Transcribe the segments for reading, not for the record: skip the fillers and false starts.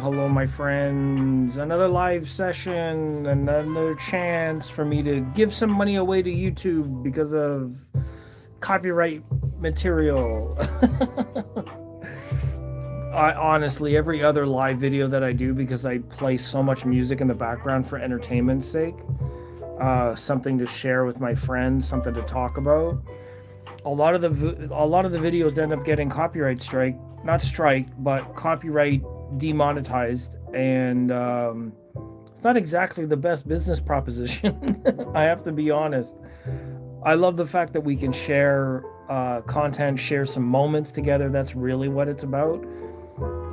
Hello, my friends. Another live session, another chance for me to give some money away to YouTube because of copyright material. I honestly, every other live video that I do, because I play so much music in the background for entertainment's sake, something to share with my friends, something to talk about. A lot of the videos end up getting copyright but copyright demonetized, and it's not exactly the best business proposition. I have to be honest. I love the fact that we can share content, share some moments together. That's really what it's about.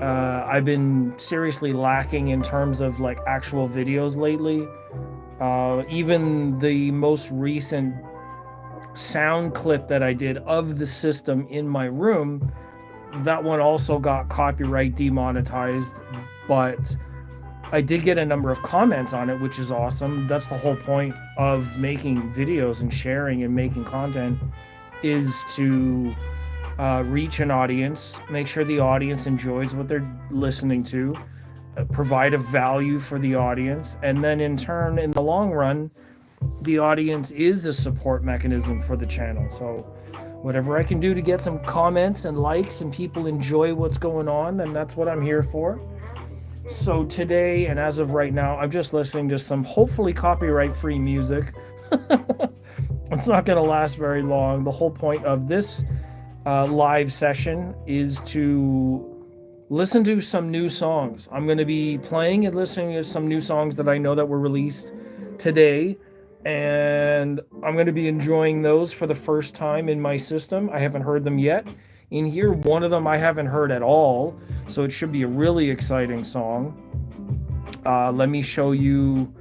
I've been seriously lacking in terms of like actual videos lately. Even the most recent sound clip that I did of the system in my room, that one also got copyright demonetized, but I did get a number of comments on it, which is awesome. That's the whole point of making videos and sharing and making content, is to reach an audience, make sure the audience enjoys what they're listening to, provide a value for the audience, and then in turn, in the long run, the audience is a support mechanism for the channel. So whatever I can do to get some comments and likes and people enjoy what's going on, then that's what I'm here for. So today, and as of right now, I'm just listening to some hopefully copyright-free music. It's not going to last very long. The whole point of this live session is to listen to some new songs. I'm going to be playing and listening to some new songs that I know that were released today, and I'm going to be enjoying those for the first time in my system. I haven't heard them yet in here. One of them I haven't heard at all, so it should be a really exciting song. Let me show you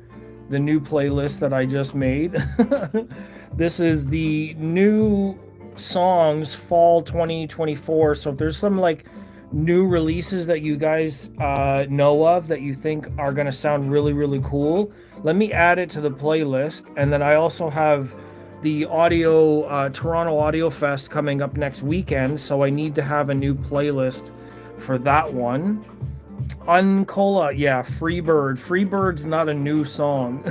the new playlist that I just made. This is the new songs fall 2024. So if there's some like new releases that you guys know of that you think are going to sound really, really cool, let me add it to the playlist. And then I also have the Toronto Audio Fest coming up next weekend, so I need to have a new playlist for that one. Uncola, yeah, Freebird. Freebird's not a new song.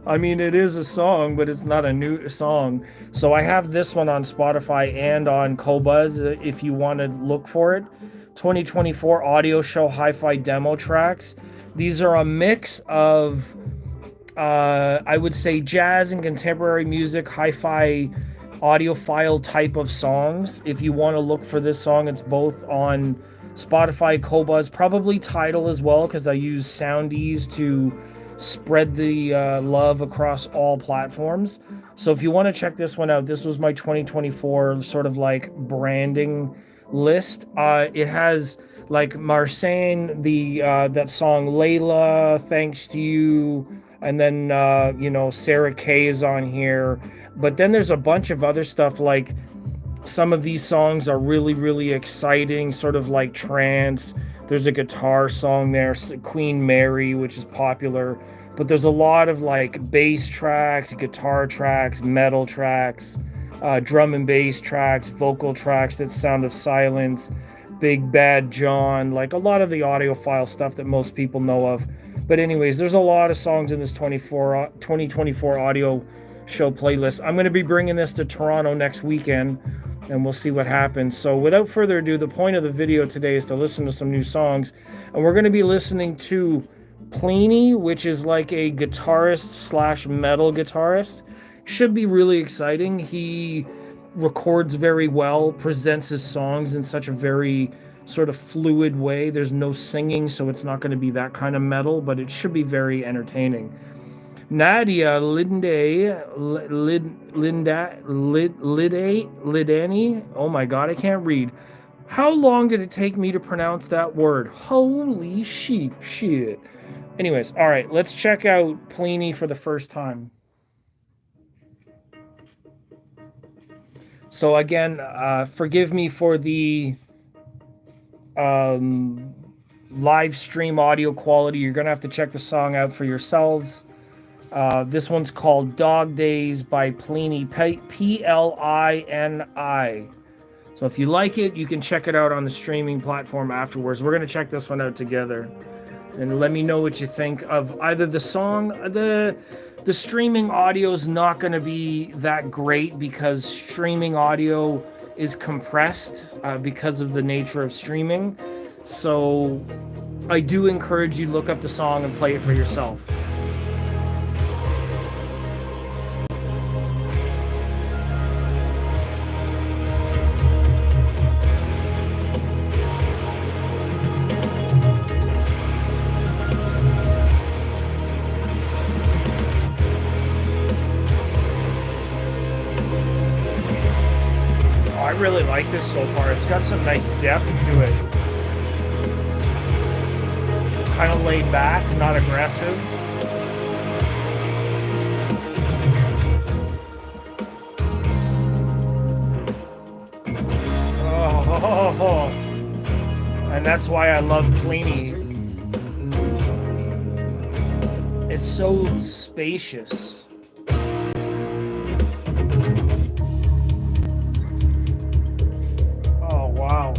I mean, it is a song, but it's not a new song. So I have this one on Spotify and on Qobuz if you want to look for it. 2024 Audio Show Hi-Fi Demo Tracks. These are a mix of, I would say, jazz and contemporary music, hi-fi audiophile type of songs. If you want to look for this song, it's both on Spotify, Qobuz, probably Tidal as well, because I use Soundees to spread the love across all platforms. So if you want to check this one out, this was my 2024 sort of like branding list. It has like Marseille, that song Layla, Thanks to You, and then Sarah Kay is on here. But then there's a bunch of other stuff, like some of these songs are really, really exciting, sort of like trance. There's a guitar song there, Queen Mary, which is popular. But there's a lot of like bass tracks, guitar tracks, metal tracks, drum and bass tracks, vocal tracks, that Sound of Silence, Big Bad John, like a lot of the audiophile stuff that most people know of. But anyways, there's a lot of songs in this 2024 audio show playlist. I'm going to be bringing this to Toronto next weekend, and we'll see what happens. So without further ado, the point of the video today is to listen to some new songs, and we're going to be listening to Plini, which is like a guitarist slash metal guitarist. Should be really exciting. He records very well, presents his songs in such a very sort of fluid way. There's no singing, so it's not going to be that kind of metal, but it should be very entertaining. Nadia Lidani, oh my god, I can't read. How long did it take me to pronounce that word? Holy shit. Anyways, all right, let's check out Plini for the first time. So again, forgive me for the live stream audio quality. You're going to have to check the song out for yourselves. This one's called Dog Days by Plini, Plini. So if you like it, you can check it out on the streaming platform afterwards. We're going to check this one out together. And let me know what you think of either the song. The streaming audio is not going to be that great because streaming audio is compressed because of the nature of streaming. So I do encourage you to look up the song and play it for yourself. I really like this so far. It's got some nice depth to it. It's kind of laid back, not aggressive. Oh, and that's why I love Plini. It's so spacious. Wow.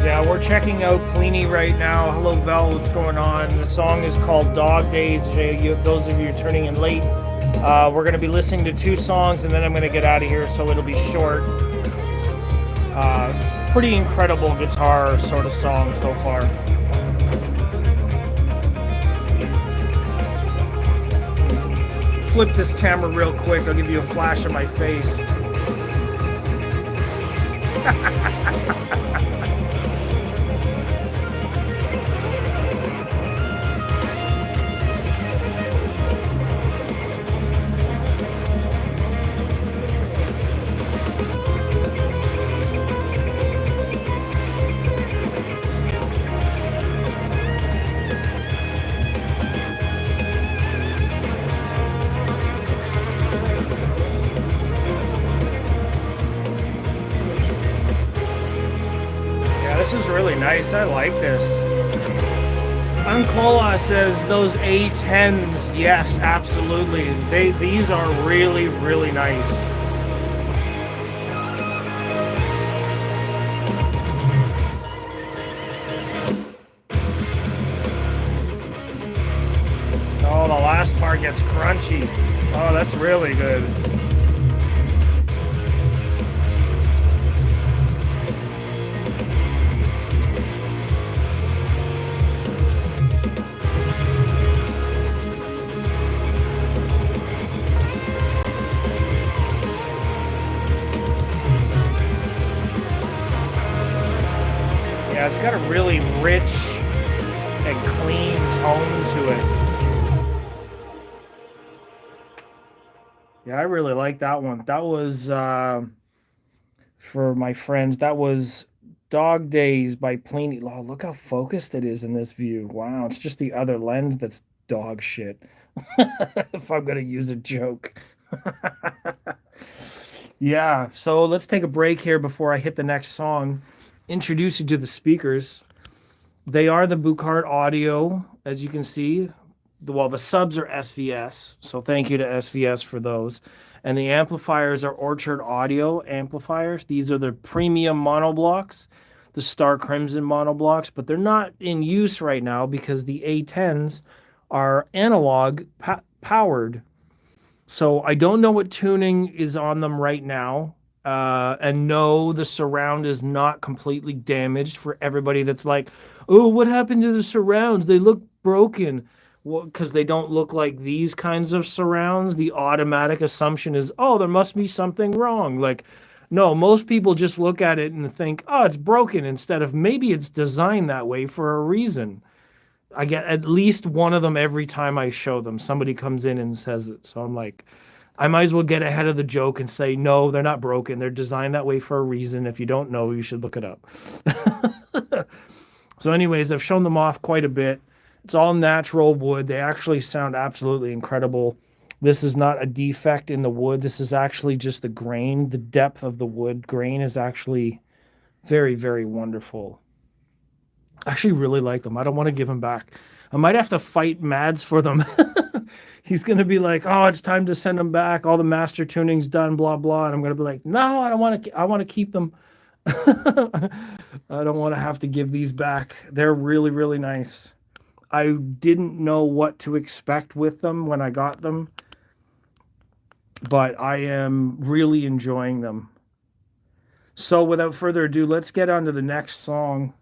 Yeah, we're checking out Plini right now. Hello, Val, what's going on? The song is called Dog Days. Those of you turning in late, we're going to be listening to 2 songs, and then I'm going to get out of here, so it'll be short. Pretty incredible guitar sort of song so far. Flip this camera real quick. I'll give you a flash of my face. This is really nice. I like this. Uncola says those A10s. Yes, absolutely. These are really, really nice. Oh, the last part gets crunchy. Oh, that's really good. Yeah, it's got a really rich and clean tone to it. Yeah, I really like that one. That was, for my friends, that was Dog Days by Plini. Oh, look how focused it is in this view. Wow, it's just the other lens that's dog shit. If I'm going to use a joke. Yeah, so let's take a break here before I hit the next song. Introduce you to the speakers. They are the Buchart Audio, as you can see. Well, the subs are SVS, so thank you to SVS for those. And the amplifiers are Orchard Audio amplifiers. These are the premium monoblocks, the Star Crimson monoblocks, but they're not in use right now because the A10s are analog powered. So I don't know what tuning is on them right now. And no, the surround is not completely damaged for everybody that's like, oh, what happened to the surrounds? They look broken. Well, because they don't look like these kinds of surrounds. The automatic assumption is, oh, there must be something wrong. Like, no, most people just look at it and think, oh, it's broken, instead of maybe it's designed that way for a reason. I get at least one of them every time I show them. Somebody comes in and says it. So I'm like, I might as well get ahead of the joke and say, no, they're not broken. They're designed that way for a reason. If you don't know, you should look it up. So anyways, I've shown them off quite a bit. It's all natural wood. They actually sound absolutely incredible. This is not a defect in the wood. This is actually just the grain. The depth of the wood grain is actually very, very wonderful. I actually really like them. I don't want to give them back. I might have to fight Mads for them. He's going to be like, "Oh, it's time to send them back. All the master tuning's done, blah blah." And I'm going to be like, "No, I don't want to. I want to keep them. I don't want to have to give these back. They're really, really nice." I didn't know what to expect with them when I got them, but I am really enjoying them. So without further ado, let's get on to the next song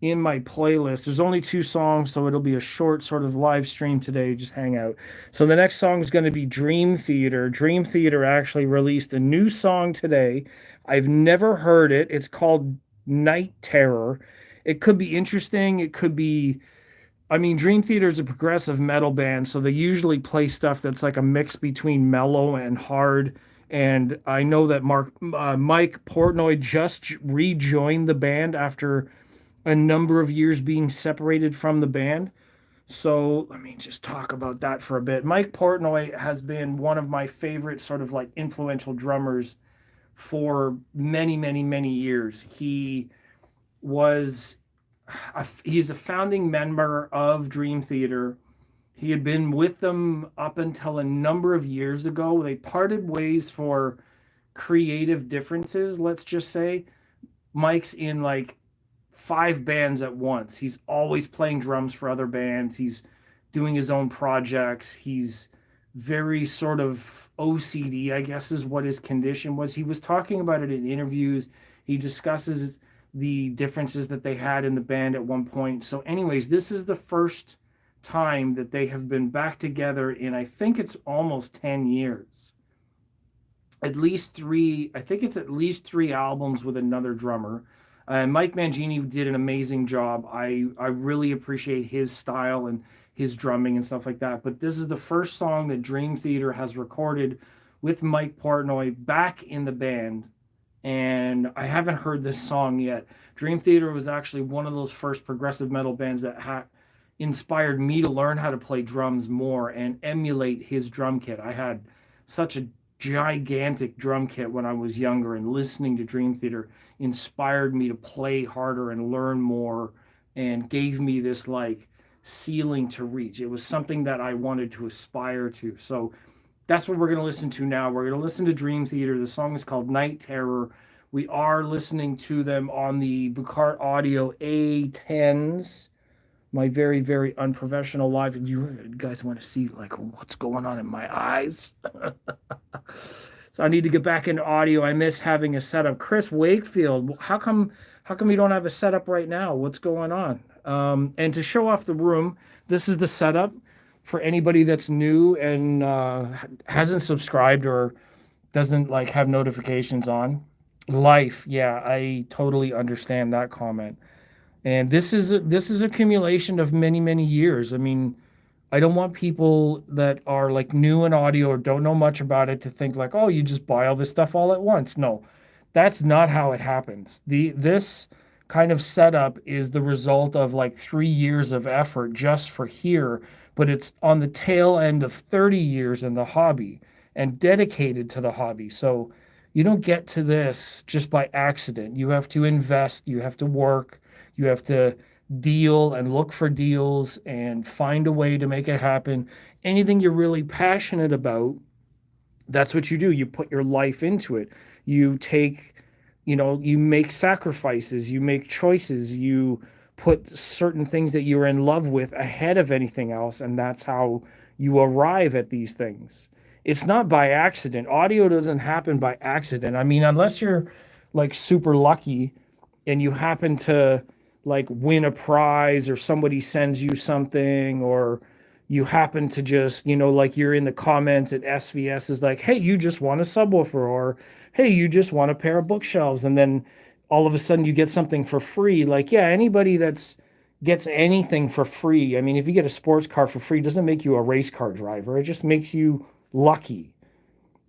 in my playlist. There's only 2 songs, so it'll be a short sort of live stream today, just hang out. So the next song is going to be Dream Theater. Dream Theater actually released a new song today. I've never heard it. It's called Night Terror. It could be interesting. It could be, I mean, Dream Theater is a progressive metal band, so they usually play stuff that's like a mix between mellow and hard. And I know that Mike Portnoy just rejoined the band after a number of years being separated from the band. So let me just talk about that for a bit. Mike Portnoy has been one of my favorite sort of like influential drummers for many, many, many years. Was he's a founding member of Dream Theater. He had been with them up until a number of years ago. They parted ways for creative differences, let's just say. Mike's in like 5 bands at once. He's always playing drums for other bands. He's doing his own projects. He's very sort of OCD, I guess is what his condition was. He was talking about it in interviews. He discusses the differences that they had in the band at one point. So, anyways, this is the first time that they have been back together in, I think it's almost 10 years. At least 3, I think it's at least 3 albums with another drummer. Mike Mangini did an amazing job. I really appreciate his style and his drumming and stuff like that. But this is the first song that Dream Theater has recorded with Mike Portnoy back in the band. And I haven't heard this song yet. Dream Theater was actually one of those first progressive metal bands that inspired me to learn how to play drums more and emulate his drum kit. I had such a gigantic drum kit when I was younger, and listening to Dream Theater inspired me to play harder and learn more, and gave me this like ceiling to reach. It was something that I wanted to aspire to. So that's what we're going to listen to now. We're going to listen to Dream Theater. The song is called Night Terror. We are listening to them on the Bucart Audio A10s, my very, very unprofessional live. And you guys want to see like what's going on in my eyes? So I need to get back into audio. I miss having a setup. Chris Wakefield, how come you don't have a setup right now? What's going on? And to show off the room, this is the setup for anybody that's new and hasn't subscribed or doesn't like have notifications on. Life, yeah, I totally understand that comment. And this is accumulation of many, many years. I mean, I don't want people that are like new in audio or don't know much about it to think like, oh, you just buy all this stuff all at once. No, that's not how it happens. This kind of setup is the result of like 3 years of effort just for here, but it's on the tail end of 30 years in the hobby and dedicated to the hobby. So you don't get to this just by accident. You have to invest, you have to work, you have to deal and look for deals and find a way to make it happen. Anything you're really passionate about, that's what you do. You put your life into it. You take, you make sacrifices, you make choices, you put certain things that you're in love with ahead of anything else, and that's how you arrive at these things. It's not by accident. Audio doesn't happen by accident. I mean, unless you're like super lucky and you happen to like win a prize or somebody sends you something, or you happen to just, like you're in the comments at SVS is like, hey, you just want a subwoofer, or hey, you just want a pair of bookshelves. And then all of a sudden you get something for free. Like, yeah, anybody that's gets anything for free. I mean, if you get a sports car for free, it doesn't make you a race car driver. It just makes you lucky.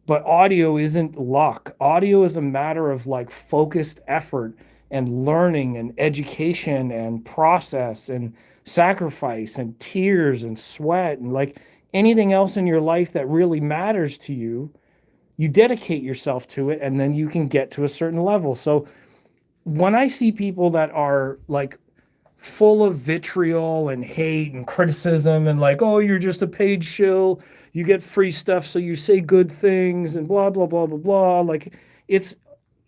But audio isn't luck. Audio is a matter of like focused effort and learning and education and process and sacrifice and tears and sweat and like anything else in your life that really matters to you, you dedicate yourself to it, and then you can get to a certain level. So when I see people that are like full of vitriol and hate and criticism and like, oh, you're just a paid shill, you get free stuff, so you say good things and blah blah blah blah blah. Like it's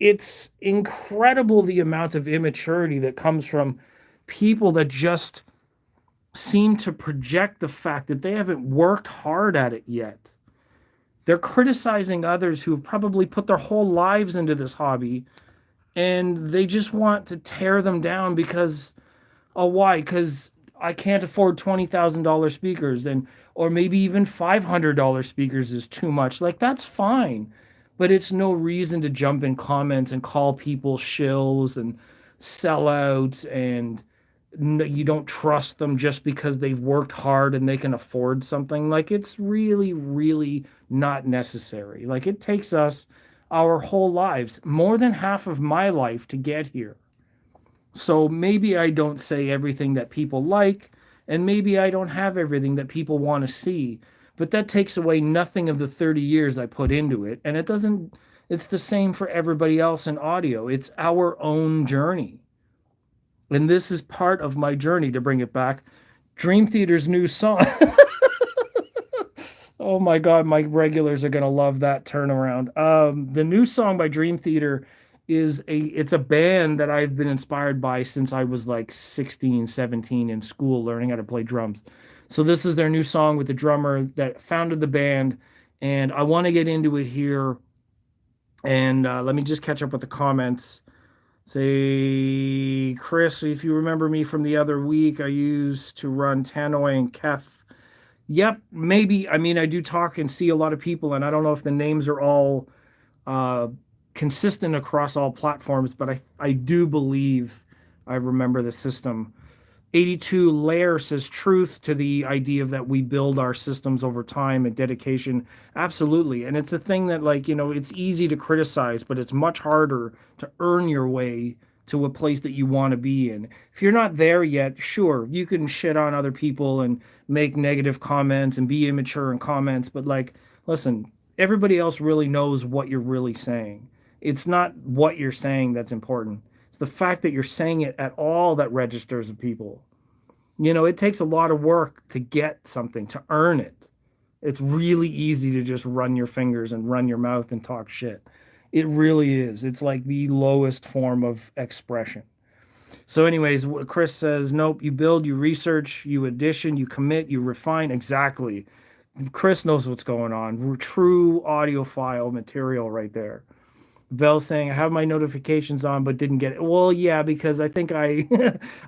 it's incredible the amount of immaturity that comes from people that just seem to project the fact that they haven't worked hard at it yet. They're criticizing others who've probably put their whole lives into this hobby, and they just want to tear them down because, oh, why? Because I can't afford $20,000 speakers, and or maybe even $500 speakers is too much. Like that's fine, but it's no reason to jump in comments and call people shills and sellouts, and you don't trust them just because they've worked hard and they can afford something. Like it's really, really not necessary. Like it takes us our whole lives, more than half of my life to get here. So maybe I don't say everything that people like, and maybe I don't have everything that people want to see, but that takes away nothing of the 30 years I put into it. And it doesn't, it's the same for everybody else in audio. It's our own journey. And this is part of my journey to bring it back. Dream Theater's new song. Oh my God, my regulars are gonna love that turnaround. The new song by Dream Theater it's a band that I've been inspired by since I was like 16, 17 in school learning how to play drums. So this is their new song with the drummer that founded the band, and I want to get into it here. And let me just catch up with the comments. Say, Chris, if you remember me from the other week, I used to run Tannoy and Kef. Yep, maybe. I mean, I do talk and see a lot of people, and I don't know if the names are all uh, consistent across all platforms, but I do believe I remember the system. 82 Layer says truth to the idea of that we build our systems over time and dedication. Absolutely. And it's a thing that, like, it's easy to criticize, but it's much harder to earn your way to a place that you want to be in. If you're not there yet, sure, you can shit on other people and make negative comments and be immature in comments, but like, listen, everybody else really knows what you're really saying. It's not what you're saying that's important. It's the fact that you're saying it at all that registers with people. It takes a lot of work to get something, to earn it. It's really easy to just run your fingers and run your mouth and talk shit. It really is. It's like the lowest form of expression. So, anyways, Chris says, nope, you build, you research, you addition, you commit, you refine. Exactly. Chris knows what's going on. True audiophile material right there. Vel saying I have my notifications on but didn't get it. Well, yeah, because I think I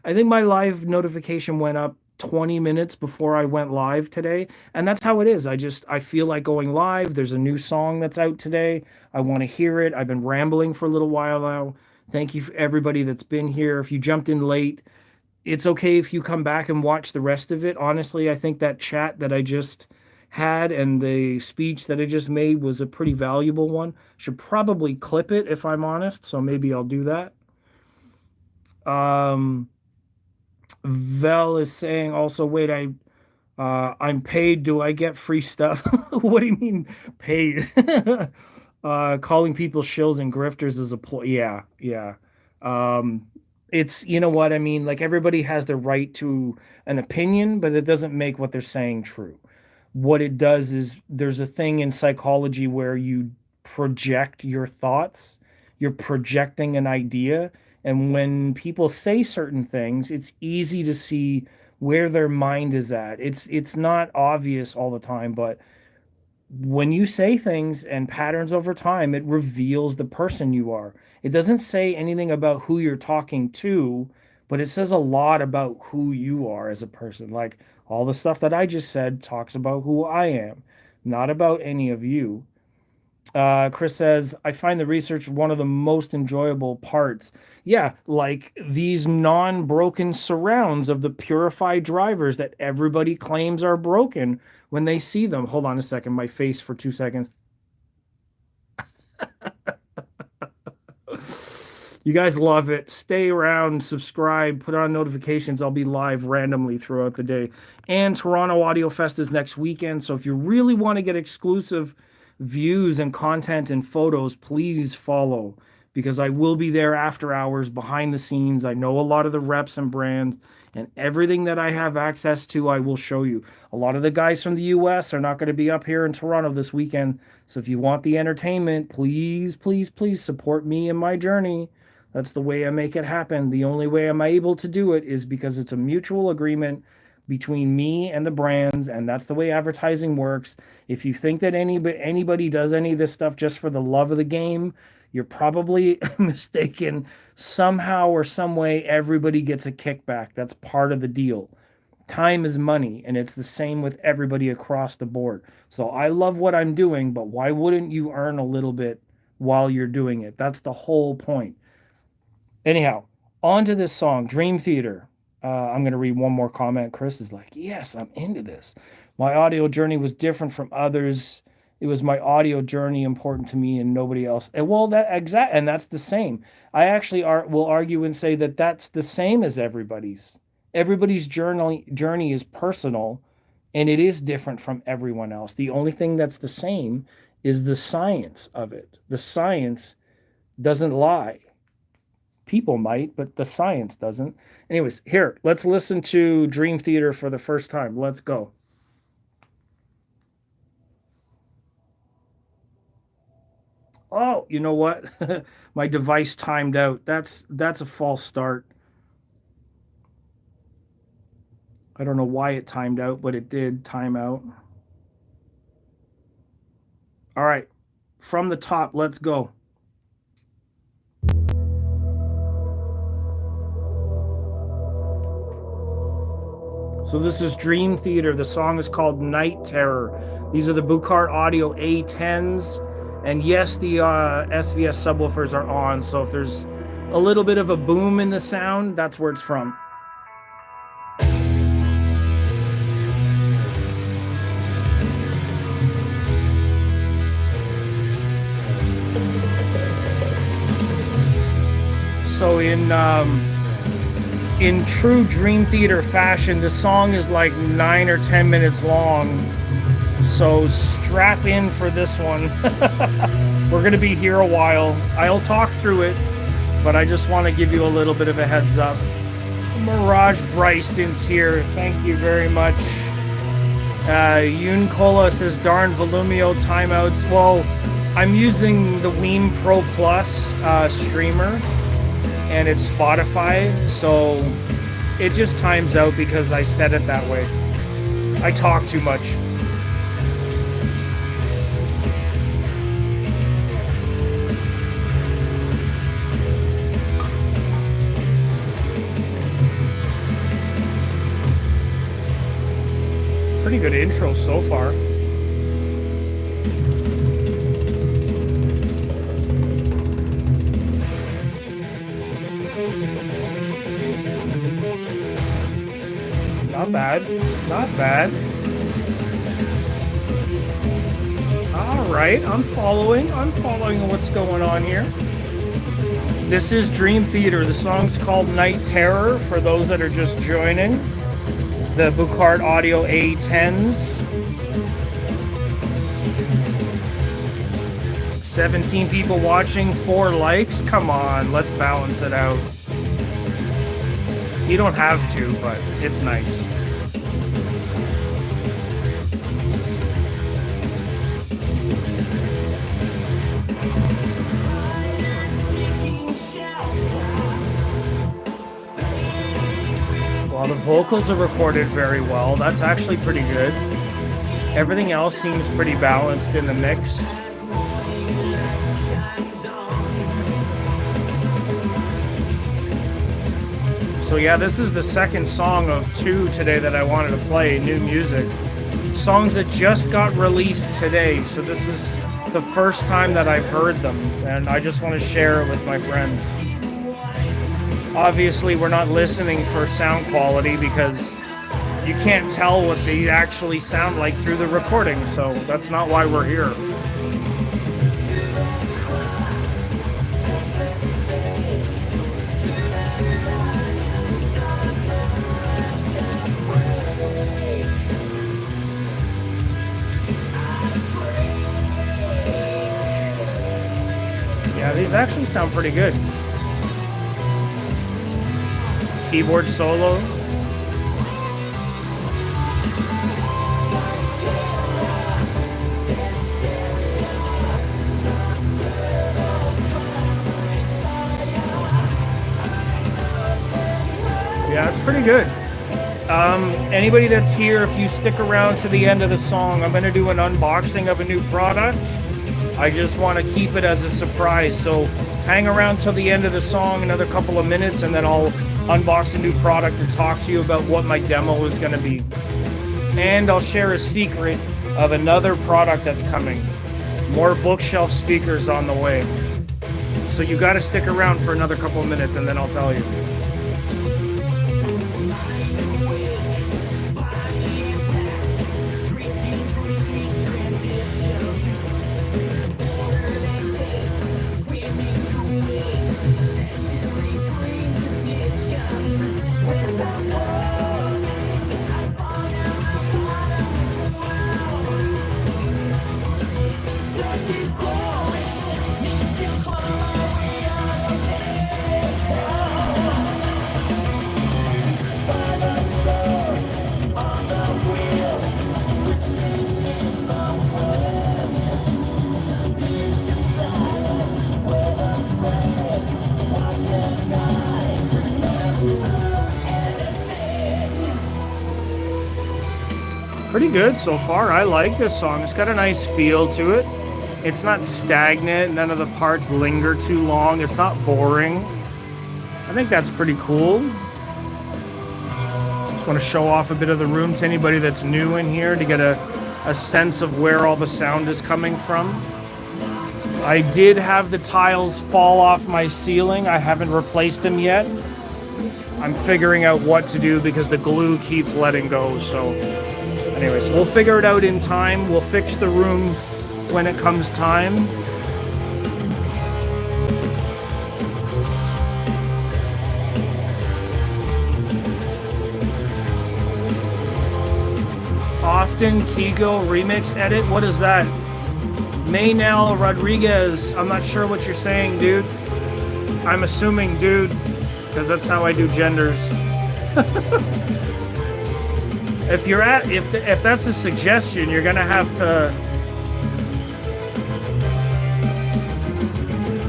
think my live notification went up 20 minutes before I went live today, and that's how it is. I feel like going live. There's a new song that's out today. I want to hear it. I've been rambling for a little while now. Thank you for everybody that's been here. If you jumped in late, it's okay if you come back and watch the rest of it. Honestly, I think that chat that I just had and the speech that I just made was a pretty valuable one. Should probably clip it if I'm honest, so maybe I'll do that. Vel is saying also, wait, I'm paid. Do I get free stuff? What do you mean paid? Calling people shills and grifters is a yeah, yeah. It's, you know what I mean? Like everybody has the right to an opinion, but it doesn't make what they're saying true. What it does is there's a thing in psychology where you project your thoughts, you're projecting an idea, and when people say certain things, it's easy to see where their mind is at. It's not obvious all the time, but when you say things and patterns over time, it reveals the person you are. It doesn't say anything about who you're talking to, but it says a lot about who you are as a person. Like all the stuff that I just said talks about who I am, not about any of you. Chris says, I find the research one of the most enjoyable parts. Yeah, like these non-broken surrounds of the purified drivers that everybody claims are broken when they see them. Hold on a second, my face for 2 seconds. You guys love it. Stay around, subscribe, put on notifications. I'll be live randomly throughout the day. And Toronto Audio Fest is next weekend. So if you really want to get exclusive views and content and photos, please follow, because I will be there after hours behind the scenes. I know a lot of the reps and brands, and everything that I have access to, I will show you. A lot of the guys from the US are not going to be up here in Toronto this weekend. So if you want the entertainment, please, please, please support me in my journey. That's the way I make it happen. The only way I'm able to do it is because it's a mutual agreement between me and the brands, and that's the way advertising works. If you think that anybody does any of this stuff just for the love of the game, you're probably mistaken. Somehow or some way, everybody gets a kickback. That's part of the deal. Time is money, and it's the same with everybody across the board. So I love what I'm doing, but why wouldn't you earn a little bit while you're doing it? That's the whole point. Anyhow, on to this song, Dream Theater. I'm going to read one more comment. Chris is like, yes, I'm into this. My audio journey was different from others. It was my audio journey important to me and nobody else. And well, and that's the same. I actually will argue and say that that's the same as everybody's. Everybody's journey is personal, and it is different from everyone else. The only thing that's the same is the science of it. The science doesn't lie. People might, but the science doesn't. Anyways, here, let's listen to Dream Theater for the first time. Let's go. Oh, you know what? My device timed out. That's a false start. I don't know why it timed out, but it did time out. All right, from the top, let's go. So this is Dream Theater. The song is called Night Terror. These are the Buchart Audio A10s. And yes, the SVS subwoofers are on. So if there's a little bit of a boom in the sound, that's where it's from. So in true Dream Theater fashion, the song is like 9 or 10 minutes long. So strap in for this one. We're going to be here a while. I'll talk through it, but I just want to give you a little bit of a heads up. Mirage Bryston's here. Thank you very much. Yoon Kola says, darn Volumio timeouts. Well, I'm using the Weem Pro Plus streamer, and it's Spotify, so it just times out because I set it that way. I talk too much. Pretty good intro so far. Not bad. Not bad. All right, I'm following what's going on here. This is Dream Theater. The song's called Night Terror for those that are just joining. The Buchart Audio A10s. 17 people watching, 4 likes. Come on, let's balance it out. You don't have to, but it's nice. Well, the vocals are recorded very well. That's actually pretty good. Everything else seems pretty balanced in the mix. So yeah, this is the second song of 2 today that I wanted to play, new music. Songs that just got released today, so this is the first time that I've heard them, and I just want to share it with my friends. Obviously, we're not listening for sound quality because you can't tell what they actually sound like through the recording, so that's not why we're here. actually sound pretty good. Keyboard solo. Yeah, it's pretty good. Anybody that's here, if you stick around to the end of the song, I'm going to do an unboxing of a new product. I just want to keep it as a surprise. So hang around till the end of the song, another couple of minutes, and then I'll unbox a new product to talk to you about what my demo is going to be. And I'll share a secret of another product that's coming. More bookshelf speakers on the way. So you got to stick around for another couple of minutes, and then I'll tell you. Pretty good so far. I like this song. It's got a nice feel to it. It's not stagnant. None of the parts linger too long. It's not boring. I think that's pretty cool. Just want to show off a bit of the room to anybody that's new in here to get a sense of where all the sound is coming from. I did have the tiles fall off my ceiling. I haven't replaced them yet. I'm figuring out what to do because the glue keeps letting go, so... Anyways, we'll figure it out in time. We'll fix the room when it comes time. Often Kigo remix edit. What is that? Maynell Rodriguez. I'm not sure what you're saying, dude. I'm assuming dude, because that's how I do genders. If that's a suggestion, you're gonna have to.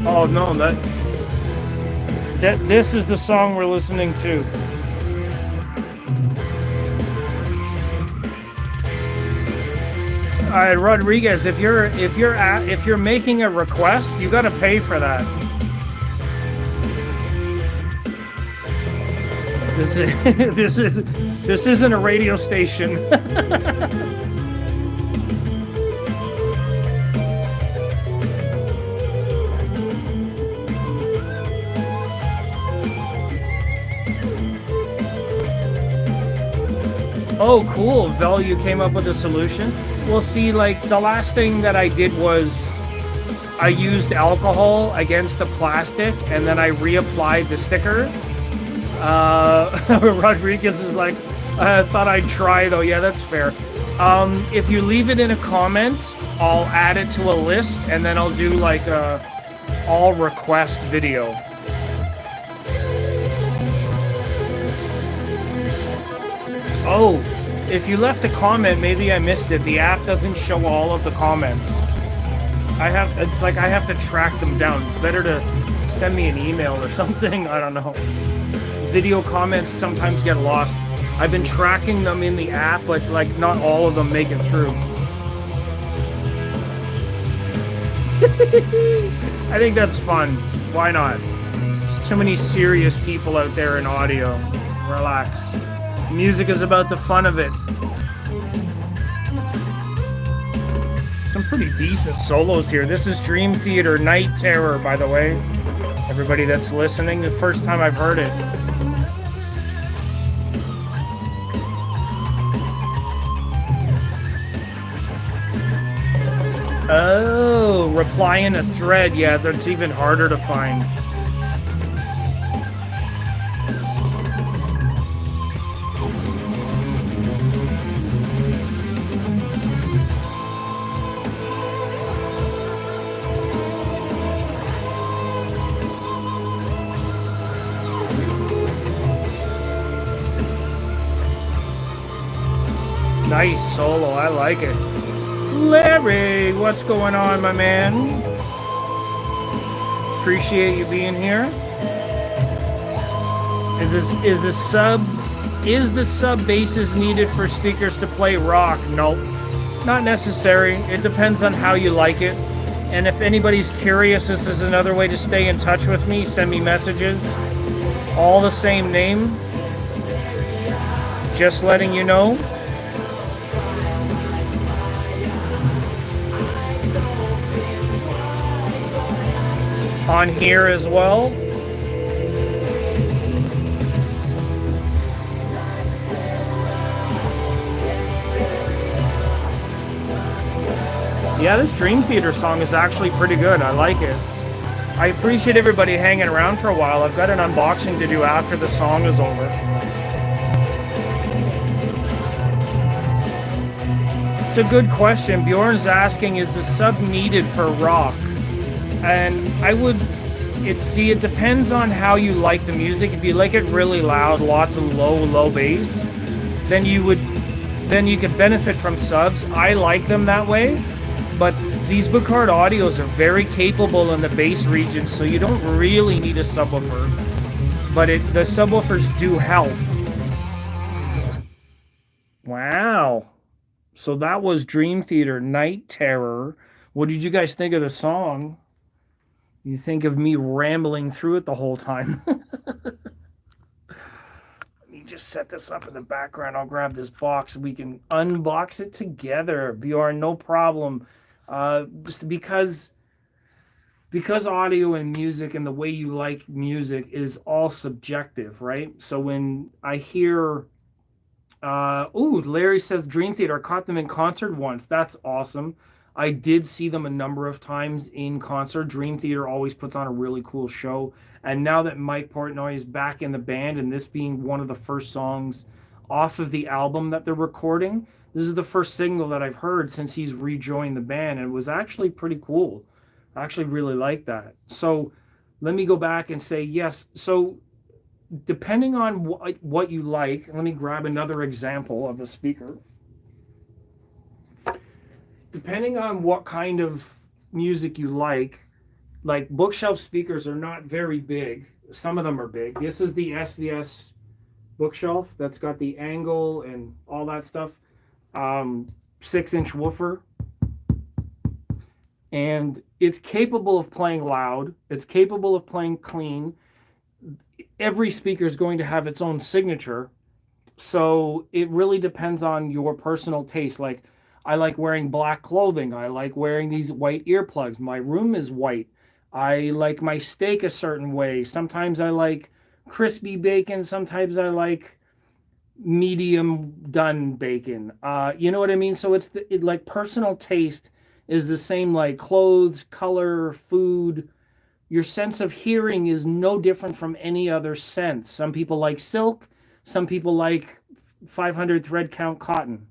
Oh no, this is the song we're listening to. All right, Rodriguez, if you're making a request, you got to pay for that. This isn't a radio station. Oh, cool. Vel, you came up with a solution. Well, see, like the last thing that I did was I used alcohol against the plastic and then I reapplied the sticker. Rodriguez is like, I thought I'd try though. Yeah, that's fair. If you leave it in a comment, I'll add it to a list and then I'll do like a all request video. Oh, if you left a comment, maybe I missed it. The app doesn't show all of the comments. I have to track them down. It's better to send me an email or something. I don't know. Video comments sometimes get lost. I've been tracking them in the app, but like not all of them make it through. I think that's fun. Why not? There's too many serious people out there in audio. Relax. Music is about the fun of it. Some pretty decent solos here. This is Dream Theater Night Terror, by the way. Everybody that's listening, the first time I've heard it. Oh, reply in a thread. Yeah, that's even harder to find. Nice solo. I like it. Larry, what's going on, my man? Appreciate you being here. Is the sub basses needed for speakers to play rock? No, not necessary. It depends on how you like it. And if anybody's curious, this is another way to stay in touch with me. Send me messages. All the same name. Just letting you know. On here as well. Yeah, this Dream Theater song is actually pretty good. I like it. I appreciate everybody hanging around for a while. I've got an unboxing to do after the song is over. It's a good question. Bjorn's asking, is the sub needed for rock? And it depends on how you like the music. If you like it really loud, lots of low bass, then you could benefit from subs. I like them that way, but these Bucard audios are very capable in the bass region, so you don't really need a subwoofer, but the subwoofers do help. Wow. So that was Dream Theater, Night Terror. What did you guys think of the song? You think of me rambling through it the whole time. Let me just set this up in the background. I'll grab this box. We can unbox it together. Bjorn, no problem. Just because audio and music and the way you like music is all subjective, right? So when I hear, Larry says Dream Theater, I caught them in concert once. That's awesome. I did see them a number of times in concert. Dream Theater always puts on a really cool show. And now that Mike Portnoy is back in the band, and this being one of the first songs off of the album that they're recording, this is the first single that I've heard since he's rejoined the band, and it was actually pretty cool. I actually really like that. So let me go back and say yes. So depending on what you like, let me grab another example of a speaker. Depending on what kind of music you like bookshelf speakers are not very big. Some of them are big. This is the SVS bookshelf that's got the angle and all that stuff. 6-inch woofer. And it's capable of playing loud. It's capable of playing clean. Every speaker is going to have its own signature. So it really depends on your personal taste. Like, I like wearing black clothing. I like wearing these white earplugs. My room is white. I like my steak a certain way. Sometimes I like crispy bacon. Sometimes I like medium done bacon. You know what I mean? So it's like personal taste is the same like clothes, color, food. Your sense of hearing is no different from any other sense. Some people like silk. Some people like 500 thread count cotton.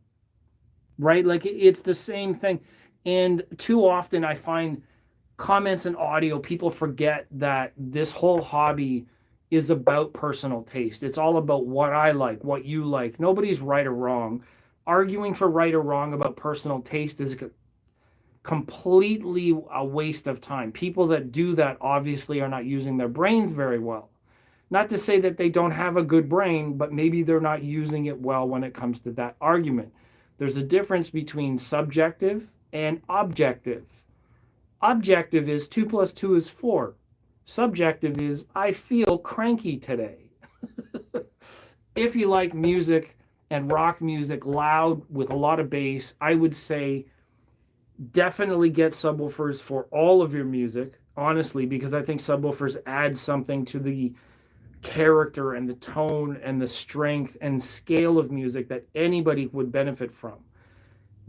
Right? Like it's the same thing. And too often I find comments and audio, people forget that this whole hobby is about personal taste. It's all about what I like, what you like. Nobody's right or wrong. Arguing for right or wrong about personal taste is completely a waste of time. People that do that obviously are not using their brains very well. Not to say that they don't have a good brain, but maybe they're not using it well when it comes to that argument. There's a difference between subjective and objective. Objective is 2 + 2 is 4. Subjective is I feel cranky today. If you like music and rock music loud with a lot of bass, I would say definitely get subwoofers for all of your music, honestly, because I think subwoofers add something to the character and the tone and the strength and scale of music that anybody would benefit from.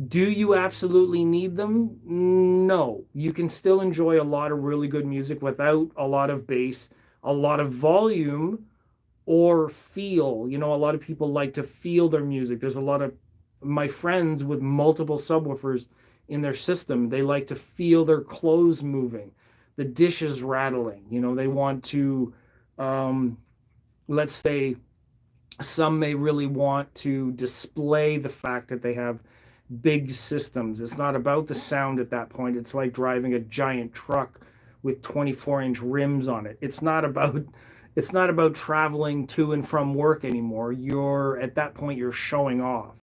Do you absolutely need them? No. You can still enjoy a lot of really good music without a lot of bass, a lot of volume, or feel. You know, a lot of people like to feel their music. There's a lot of my friends with multiple subwoofers in their system. They like to feel their clothes moving, the dishes rattling. You know, they want to let's say Some may really want to display the fact that they have big systems. It's not about the sound at that point. It's like driving a giant truck with 24-inch rims on it. It's not about traveling to and from work anymore. You're at that point you're showing off.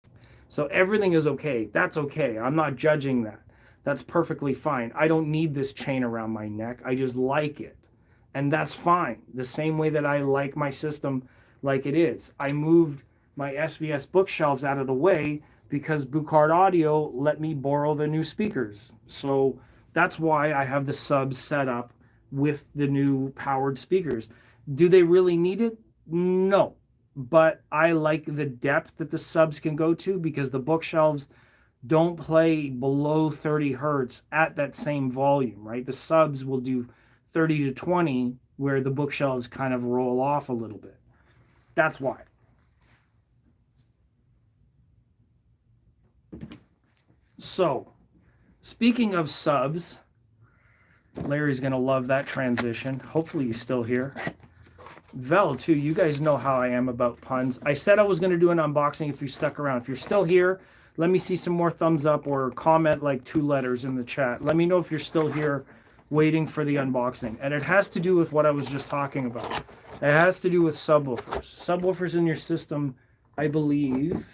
So everything is okay. That's okay. I'm not judging that. That's perfectly fine. I don't need this chain around my neck. I just like it. And that's fine. The same way that I like my system like it is. I moved my SVS bookshelves out of the way because Bucard Audio let me borrow the new speakers. So that's why I have the subs set up with the new powered speakers. Do they really need it? No. But I like the depth that the subs can go to because the bookshelves don't play below 30 hertz at that same volume, right? The subs will do 30 to 20 where the bookshelves kind of roll off a little bit. That's why. So, speaking of subs, Larry's going to love that transition. Hopefully he's still here. Vel, too, you guys know how I am about puns. I said I was going to do an unboxing if you stuck around. If you're still here, let me see some more thumbs up or comment like 2 letters in the chat. Let me know if you're still here waiting for the unboxing. And it has to do with what I was just talking about. It has to do with subwoofers. Subwoofers in your system, I believe,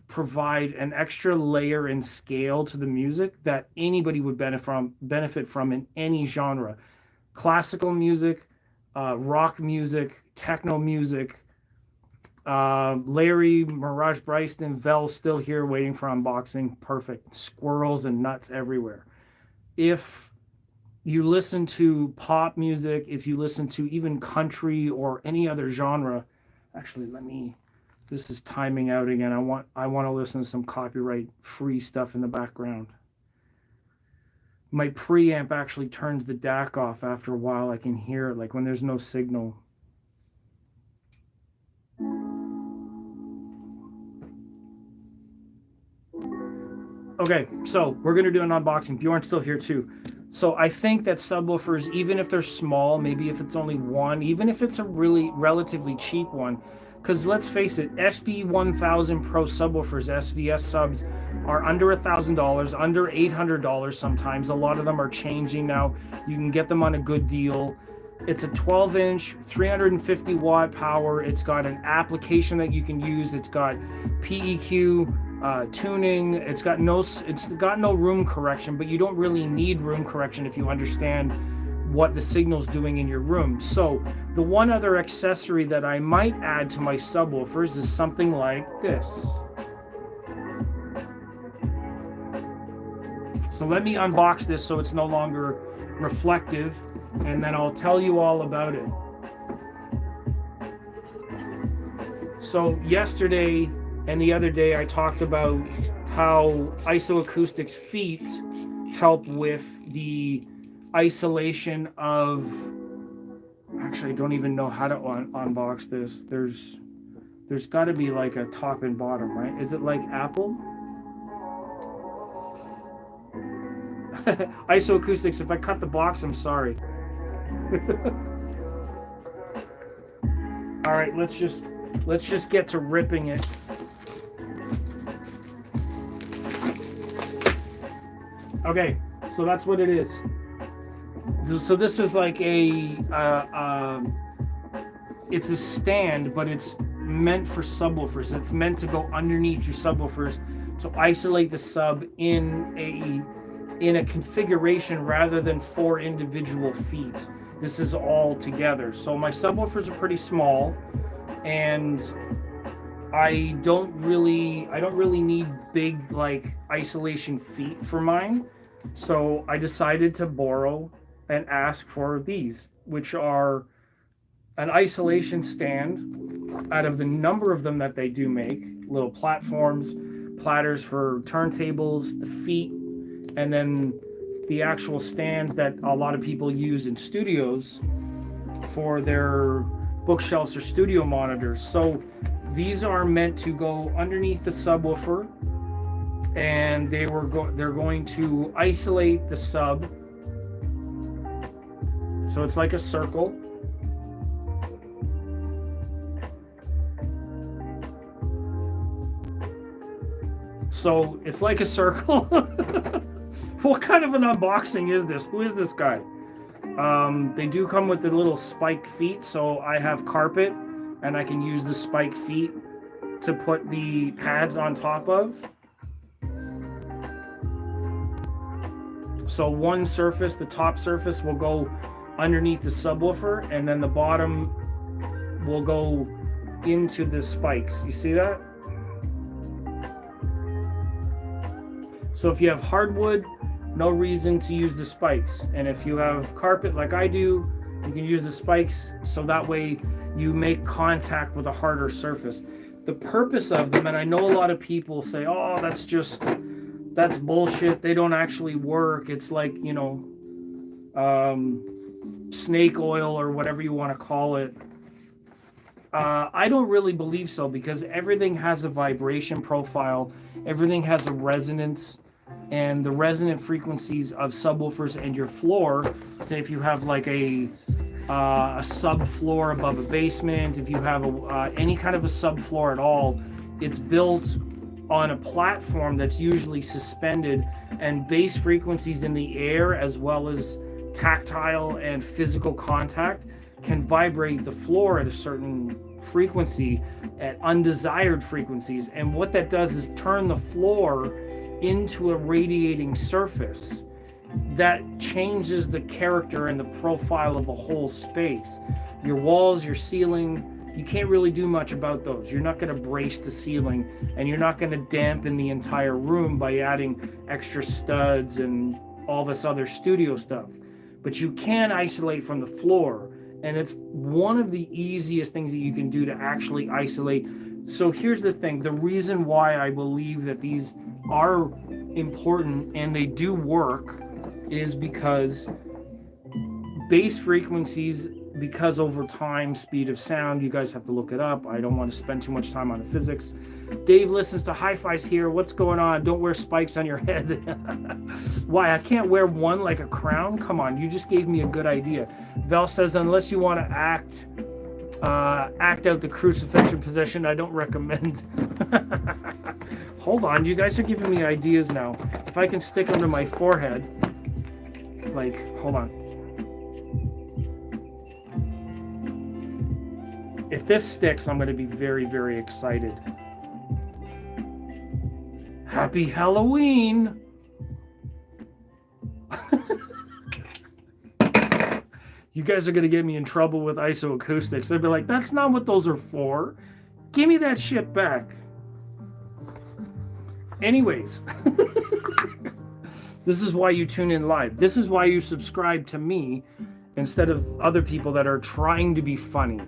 provide an extra layer and scale to the music that anybody would benefit from in any genre. Classical music, rock music, techno music. Larry, Mirage Bryston, Vel still here waiting for unboxing. Perfect. Squirrels and nuts everywhere. If you listen to pop music, if you listen to even country or any other genre, actually this is timing out again. I want to listen to some copyright free stuff in the background. My preamp actually turns the DAC off after a while. I can hear it like when there's no signal. Okay, so we're going to do an unboxing. Bjorn's still here too. So I think that subwoofers, even if they're small, maybe if it's only one, even if it's a really relatively cheap one, because let's face it, SB1000 Pro subwoofers, SVS subs, are under $1,000, under $800 sometimes. A lot of them are changing now. You can get them on a good deal. It's a 12-inch, 350-watt power. It's got an application that you can use. It's got PEQ, tuning. It's got no room correction, but you don't really need room correction if you understand what the signal's doing in your room. So the one other accessory that I might add to my subwoofers is something like this. So let me unbox this so it's no longer reflective, and then I'll tell you all about it. So yesterday and the other day I talked about how Acoustics feet help with the isolation of, actually I don't even know how to unbox this. There's got to be like a top and bottom, right? Is it like Apple? Acoustics, if I cut the box, I'm sorry. All right, let's just get to ripping it. Okay, so that's what it is. So this is like it's a stand, but it's meant for subwoofers. It's meant to go underneath your subwoofers to isolate the sub in a configuration rather than 4 individual feet. This is all together. So my subwoofers are pretty small, and I don't really need big like isolation feet for mine. So I decided to borrow and ask for these, which are an isolation stand out of the number of them that they do make. Little platforms, platters for turntables, the feet, and then the actual stands that a lot of people use in studios for their bookshelves or studio monitors. So these are meant to go underneath the subwoofer, and they're going to isolate the sub. So it's like a circle. So it's like a circle. What kind of an unboxing is this? Who is this guy? They do come with the little spike feet, so I have carpet and I can use the spike feet to put the pads on top of. So one surface, the top surface, will go underneath the subwoofer, and then the bottom will go into the spikes. You see that? So if you have hardwood, no reason to use the spikes. And if you have carpet like I do, you can use the spikes, so that way you make contact with a harder surface. The purpose of them, and I know a lot of people say, oh, that's bullshit, they don't actually work. It's like, you know, snake oil or whatever you want to call it. I don't really believe so, because everything has a vibration profile, everything has a resonance, and the resonant frequencies of subwoofers and your floor, say if you have like a subfloor above a basement, if you have any kind of a subfloor at all, it's built on a platform that's usually suspended, and bass frequencies in the air as well as tactile and physical contact can vibrate the floor at a certain frequency, at undesired frequencies. And what that does is turn the floor into a radiating surface that changes the character and the profile of the whole space. Your walls, your ceiling, you can't really do much about those. You're not going to brace the ceiling, and you're not going to dampen the entire room by adding extra studs and all this other studio stuff. But you can isolate from the floor, and it's one of the easiest things that you can do to actually isolate. So here's the thing, the reason why I believe that these are important and they do work is because bass frequencies, because over time, speed of sound, you guys have to look it up. I don't want to spend too much time on the physics. Dave listens to hi-fis here. What's going on? Don't wear spikes on your head. Why? I can't wear one like a crown? Come on, you just gave me a good idea. Val says, unless you want to act out the crucifixion position, I don't recommend. Hold on, you guys are giving me ideas now. If I can stick them to my forehead, like, hold on. If this sticks, I'm going to be very, very excited. Happy Halloween! You guys are going to get me in trouble with ISO Acoustics. They'll be like, that's not what those are for. Give me that shit back. Anyways. This is why you tune in live. This is why you subscribe to me instead of other people that are trying to be funny.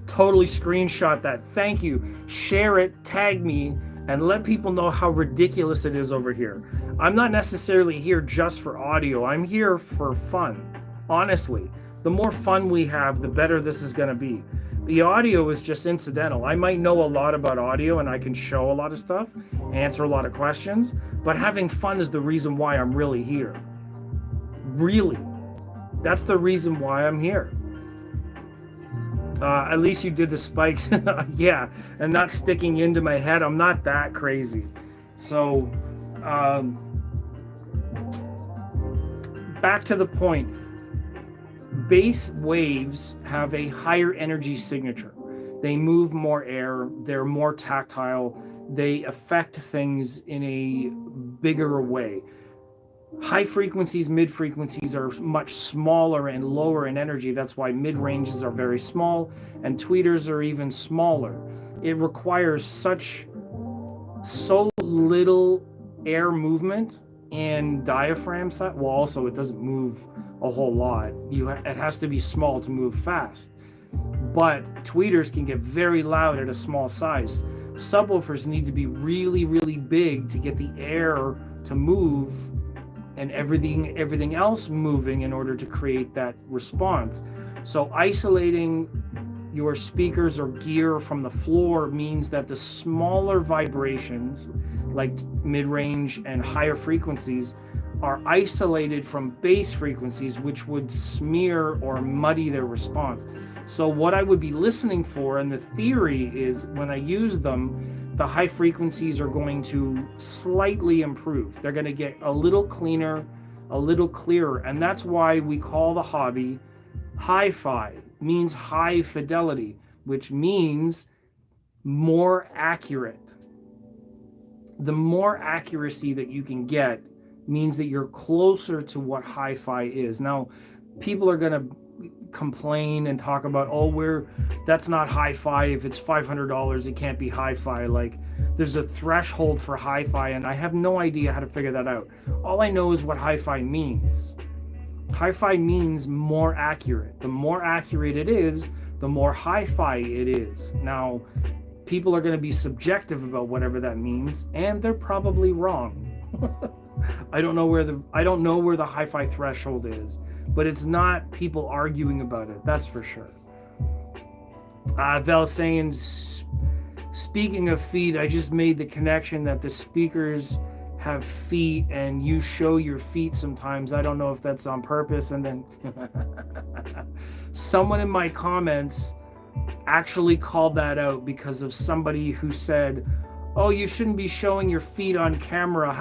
Totally screenshot that. Thank you. Share it, tag me, and let people know how ridiculous it is over here. I'm not necessarily here just for audio. I'm here for fun. Honestly, the more fun we have, the better this is going to be. The audio is just incidental. I might know a lot about audio and I can show a lot of stuff, answer a lot of questions, but having fun is the reason why I'm really here. Really. That's the reason why I'm here. At least you did the spikes. Yeah, and not sticking into my head. I'm not that crazy. So, back to the point. Bass waves have a higher energy signature. They move more air. They're more tactile. They affect things in a bigger way. High frequencies, mid frequencies are much smaller and lower in energy. That's why mid ranges are very small and tweeters are even smaller. It requires so little air movement and diaphragm side. Well, also it doesn't move a whole lot. It has to be small to move fast. But tweeters can get very loud at a small size. Subwoofers need to be really, really big to get the air to move and everything else moving in order to create that response. So isolating your speakers or gear from the floor means that the smaller vibrations, like mid-range and higher frequencies, are isolated from bass frequencies, which would smear or muddy their response. So what I would be listening for, and the theory is when I use them, the high frequencies are going to slightly improve. They're going to get a little cleaner, a little clearer. And that's why we call the hobby hi-fi, means high fidelity, which means more accurate. The more accuracy that you can get means that you're closer to what hi-fi is. Now, people are going to complain and talk about, oh, that's not hi-fi. If it's $500, it can't be hi-fi. Like, there's a threshold for hi-fi, and I have no idea how to figure that out. All I know is what hi-fi means. Hi-fi means more accurate. The more accurate it is, the more hi-fi it is. Now, people are going to be subjective about whatever that means, and they're probably wrong. I don't know where the hi-fi threshold is, but it's not people arguing about it. That's for sure. Val saying, speaking of feet, I just made the connection that the speakers have feet and you show your feet sometimes. I don't know if that's on purpose. And then someone in my comments actually called that out because of somebody who said, oh, you shouldn't be showing your feet on camera.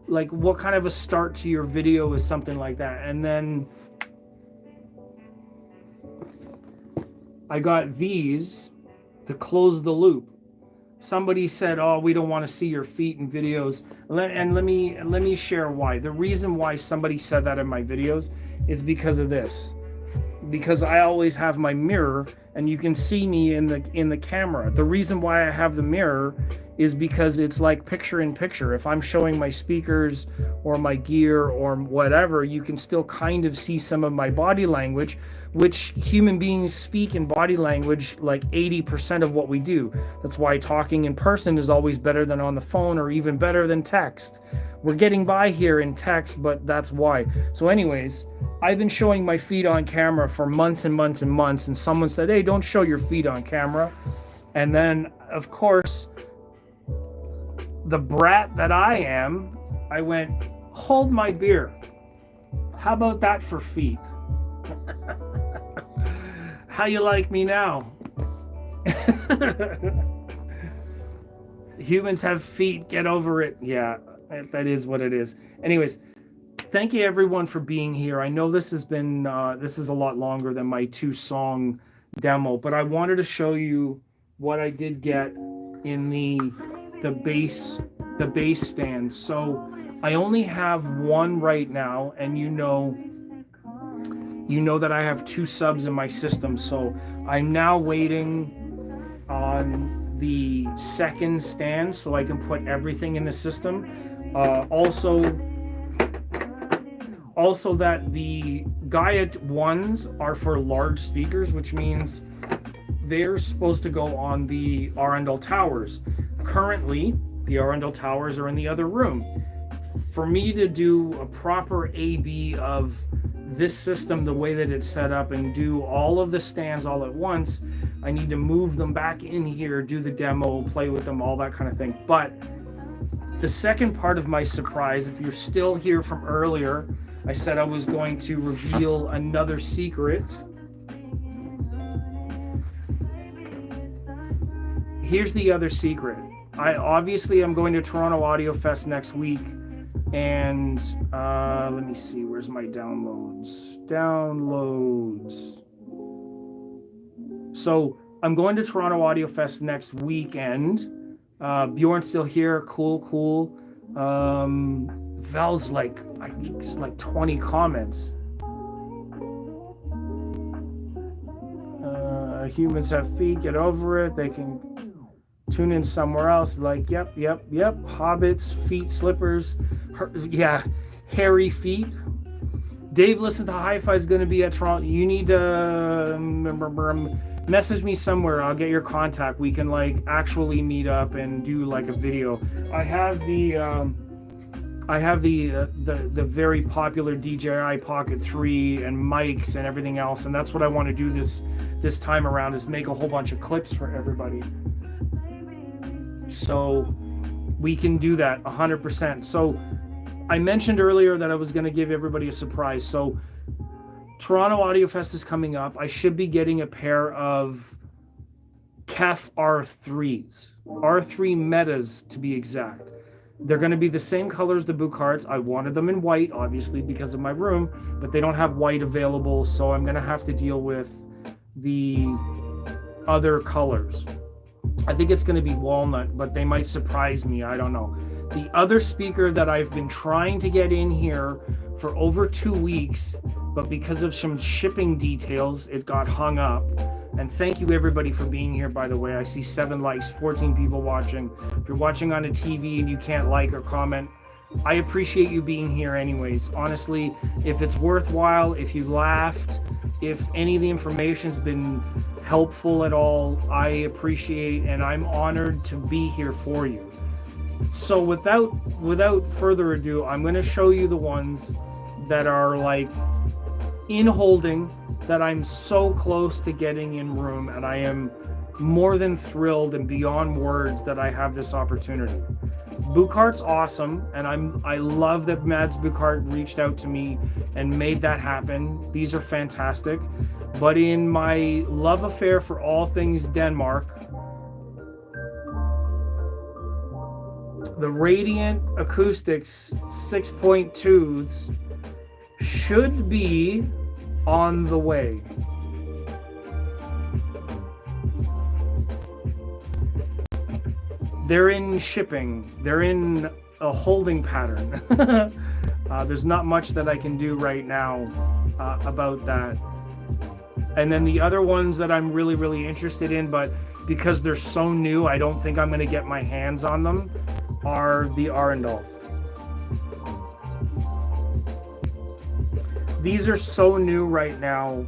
Like, what kind of a start to your video is something like that? And then I got these to close the loop. Somebody said, oh, we don't want to see your feet in videos. And let me share why. The reason why somebody said that in my videos is because of this. Because I always have my mirror and you can see me in the camera. The reason why I have the mirror is because it's like picture in picture. If I'm showing my speakers or my gear or whatever, you can still kind of see some of my body language, which human beings speak in body language like 80% of what we do. That's why talking in person is always better than on the phone, or even better than text. We're getting by here in text, but that's why. So anyways, I've been showing my feet on camera for months and months and months, and someone said, hey, don't show your feet on camera. And then, of course, the brat that I am, I went, hold my beer. How about that for feet? How you like me now? Humans have feet, get over it. Yeah, that is what it is. Anyways, thank you everyone for being here. I know this has been, this is a lot longer than my 2-song demo, but I wanted to show you what I did get in the bass stand. So I only have one right now, and you know that I have 2 subs in my system. So I'm now waiting on the second stand so I can put everything in the system. Also that the Gaiet ones are for large speakers, which means they're supposed to go on the Arundel towers. Currently, the Arundel towers are in the other room. For me to do a proper A/B of this system, the way that it's set up, and do all of the stands all at once, I need to move them back in here, do the demo, play with them, all that kind of thing. But the second part of my surprise, if you're still here from earlier, I said I was going to reveal another secret. Here's the other secret. I'm going to Toronto Audio Fest next week, and let me see, where's my downloads? So I'm going to Toronto Audio Fest next weekend. Bjorn's still here, cool. Val's like 20 comments. Humans have feet, get over it. They can tune in somewhere else. Like, yep. Hobbits, feet, slippers. Hairy feet. Dave, listen to Hi-Fi is going to be at Toronto. You need to message me somewhere. I'll get your contact. We can like actually meet up and do like a video. I have the very popular DJI Pocket 3 and mics and everything else, and that's what I want to do this time around, is make a whole bunch of clips for everybody. So we can do that 100%. So I mentioned earlier that I was going to give everybody a surprise. So Toronto Audio Fest is coming up. I should be getting a pair of KEF R3s, R3 Metas to be exact. They're going to be the same color as the Bucarts. I wanted them in white, obviously, because of my room, but they don't have white available, so I'm going to have to deal with the other colors. I think it's going to be walnut, but they might surprise me. I don't know. The other speaker that I've been trying to get in here for over 2 weeks, but because of some shipping details, it got hung up. And thank you everybody for being here, by the way. I see 7 likes, 14 people watching. If you're watching on a TV and you can't like or comment, I appreciate you being here anyways. Honestly, if it's worthwhile, if you laughed, if any of the information's been helpful at all, I appreciate and I'm honored to be here for you. So without further ado, I'm going to show you the ones that are like in holding, that I'm so close to getting in room, and I am more than thrilled and beyond words that I have this opportunity. Bucart's awesome, and I love that Mads Bucart reached out to me and made that happen. These are fantastic. But in my love affair for all things Denmark, the Radiant Acoustics 6.2s should be on the way. They're in shipping. They're in a holding pattern. There's not much that I can do right now about that. And then the other ones that I'm really, really interested in, but because they're so new, I don't think I'm going to get my hands on them, are the Arendals. These are so new right now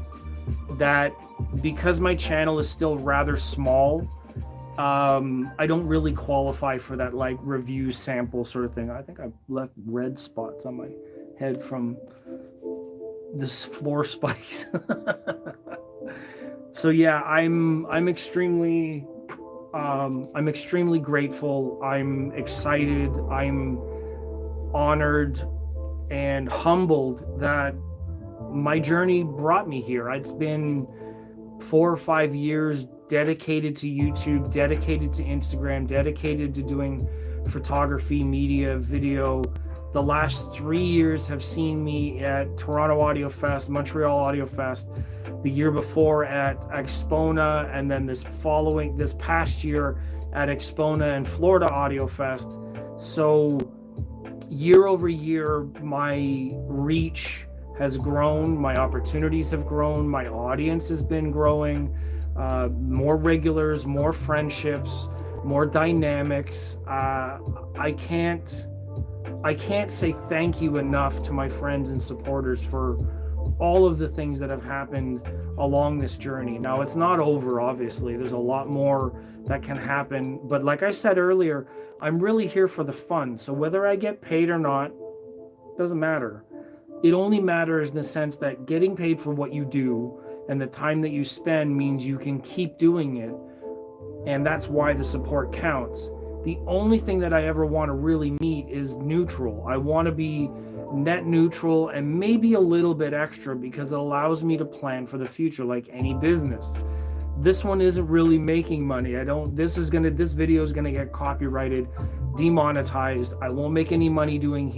that because my channel is still rather small, I don't really qualify for that like review sample sort of thing. I think I've left red spots on my head from this floor spikes. So yeah, I'm extremely grateful. I'm excited. I'm honored and humbled that my journey brought me here. It's been 4 or 5 years dedicated to YouTube, dedicated to Instagram, dedicated to doing photography, media, video. The last 3 years have seen me at Toronto Audio Fest, Montreal Audio Fest, the year before at Expona, and then this past year at Expona and Florida Audio Fest. So year over year, my reach has grown, my opportunities have grown, my audience has been growing, more regulars, more friendships, more dynamics. I can't say thank you enough to my friends and supporters for all of the things that have happened along this journey. Now, it's not over, obviously. There's a lot more that can happen. But like I said earlier, I'm really here for the fun. So whether I get paid or not, doesn't matter. It only matters in the sense that getting paid for what you do and the time that you spend means you can keep doing it. And that's why the support counts. The only thing that I ever want to really meet is neutral. I want to be net neutral and maybe a little bit extra because it allows me to plan for the future like any business. This one isn't really making money. This video is gonna get copyrighted, demonetized. I won't make any money being